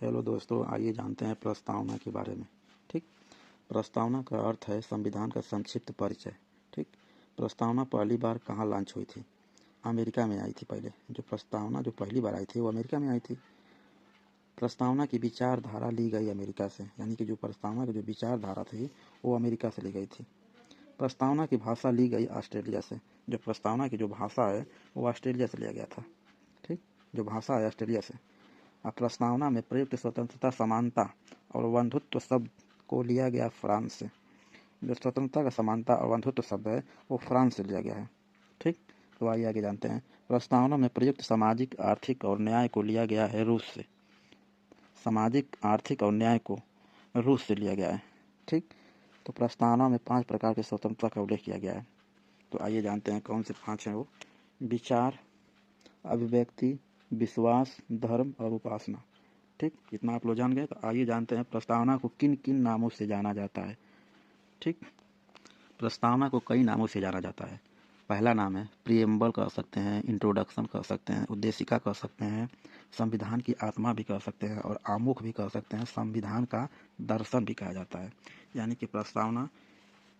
Hello दोस्तों, आइए जानते हैं प्रस्तावना के बारे में। ठीक, प्रस्तावना का अर्थ है संविधान का संक्षिप्त परिचय। ठीक, प्रस्तावना पहली बार कहाँ लॉन्च हुई थी? अमेरिका में आई थी पहले। जो प्रस्तावना जो पहली बार आई थी वो अमेरिका में आई थी। प्रस्तावना की विचारधारा ली गई अमेरिका से, यानी कि जो प्रस्तावना की जो विचारधारा थी वो अमेरिका से ली गई थी। प्रस्तावना की भाषा ली गई ऑस्ट्रेलिया से। जो प्रस्तावना की जो भाषा है वो ऑस्ट्रेलिया से लिया गया था। ठीक, जो भाषा है ऑस्ट्रेलिया से। प्रस्तावना में प्रयुक्त स्वतंत्रता, समानता और बंधुत्व शब्द को लिया गया फ्रांस से। जो स्वतंत्रता का समानता और बंधुत्व शब्द है वो फ्रांस से लिया गया है। ठीक, तो आइए आगे जानते हैं। प्रस्तावना में प्रयुक्त सामाजिक, आर्थिक और न्याय को लिया गया है रूस से। सामाजिक, आर्थिक और न्याय को रूस से लिया गया है। ठीक, तो प्रस्तावना में 5 प्रकार की स्वतंत्रता का उल्लेख किया गया है। तो आइए जानते हैं कौन से 5 हैं वो। विचार, अभिव्यक्ति, विश्वास, धर्म और उपासना। ठीक, इतना आप लोग जान गए। तो आइए जानते हैं प्रस्तावना को किन किन नामों से जाना जाता है। ठीक, प्रस्तावना को कई नामों से जाना जाता है। पहला नाम है प्रीएम्बल कह सकते हैं, इंट्रोडक्शन कह सकते हैं, उद्देशिका कह सकते हैं, संविधान की आत्मा भी कह सकते हैं और आमुख भी कह सकते हैं, संविधान का दर्शन भी कहा जाता है। यानी कि प्रस्तावना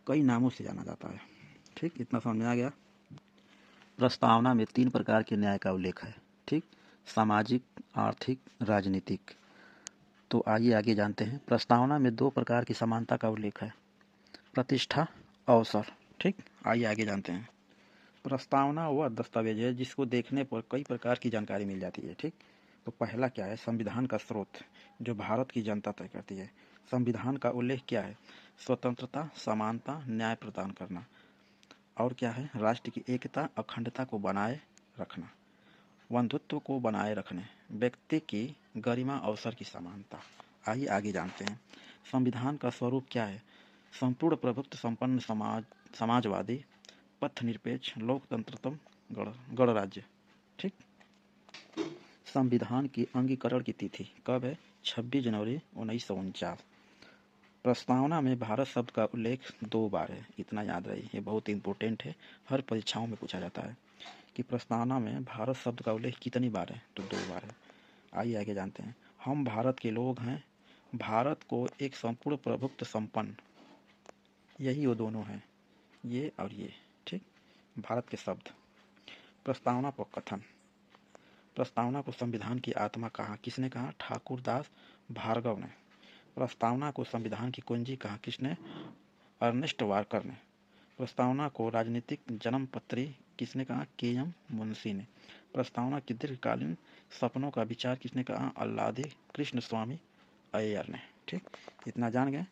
कई नामों से जाना जाता है। ठीक, इतना समझ में आ गया। प्रस्तावना में 3 प्रकार के न्याय का उल्लेख है। ठीक, सामाजिक, आर्थिक, राजनीतिक। तो आइए आगे जानते हैं। प्रस्तावना में 2 प्रकार की समानता का उल्लेख है, प्रतिष्ठा, अवसर। ठीक, आइए आगे जानते हैं। प्रस्तावना वह दस्तावेज है जिसको देखने पर कई प्रकार की जानकारी मिल जाती है। ठीक, तो पहला क्या है? संविधान का स्रोत, जो भारत की जनता तय करती है। संविधान का उल्लेख क्या है? स्वतंत्रता, समानता, न्याय प्रदान करना। और क्या है? राष्ट्र की एकता, अखंडता को बनाए रखना, बंधुत्व को बनाए रखने, व्यक्ति की गरिमा, अवसर की समानता। आइए आगे जानते हैं। संविधान का स्वरूप क्या है? संपूर्ण प्रभुत्व संपन्न समाजवादी, पथनिरपेक्ष, लोकतंत्रतम गणराज्य। ठीक, संविधान की अंगीकरण की तिथि कब है? 26 जनवरी 1949। प्रस्तावना में भारत शब्द का उल्लेख 2 बार है। इतना याद रहे, ये बहुत इंपॉर्टेंट है, हर परीक्षाओं में पूछा जाता है कि प्रस्तावना में भारत शब्द का उल्लेख कितनी बार है? तो 2 बार है। आइए आगे जानते हैं। हम भारत के लोग हैं, भारत को एक संपूर्ण प्रभुत्व संपन्न, यही वो दोनों हैं, ये और ये। ठीक, भारत के शब्द। प्रस्तावना पर कथन। प्रस्तावना को संविधान की आत्मा कहा, किसने कहा? ठाकुर दास भार्गव ने। प्रस्तावना को संविधान की कुंजी कहा, किसने? अर्नेस्ट वाकर ने। प्रस्तावना को राजनीतिक जन्मपत्री किसने कहा? के.एम. मुंशी ने। प्रस्तावना की दीर्घकालीन सपनों का विचार किसने कहा? अल्लादे कृष्ण स्वामी अय्यर ने। ठीक, इतना जान गए।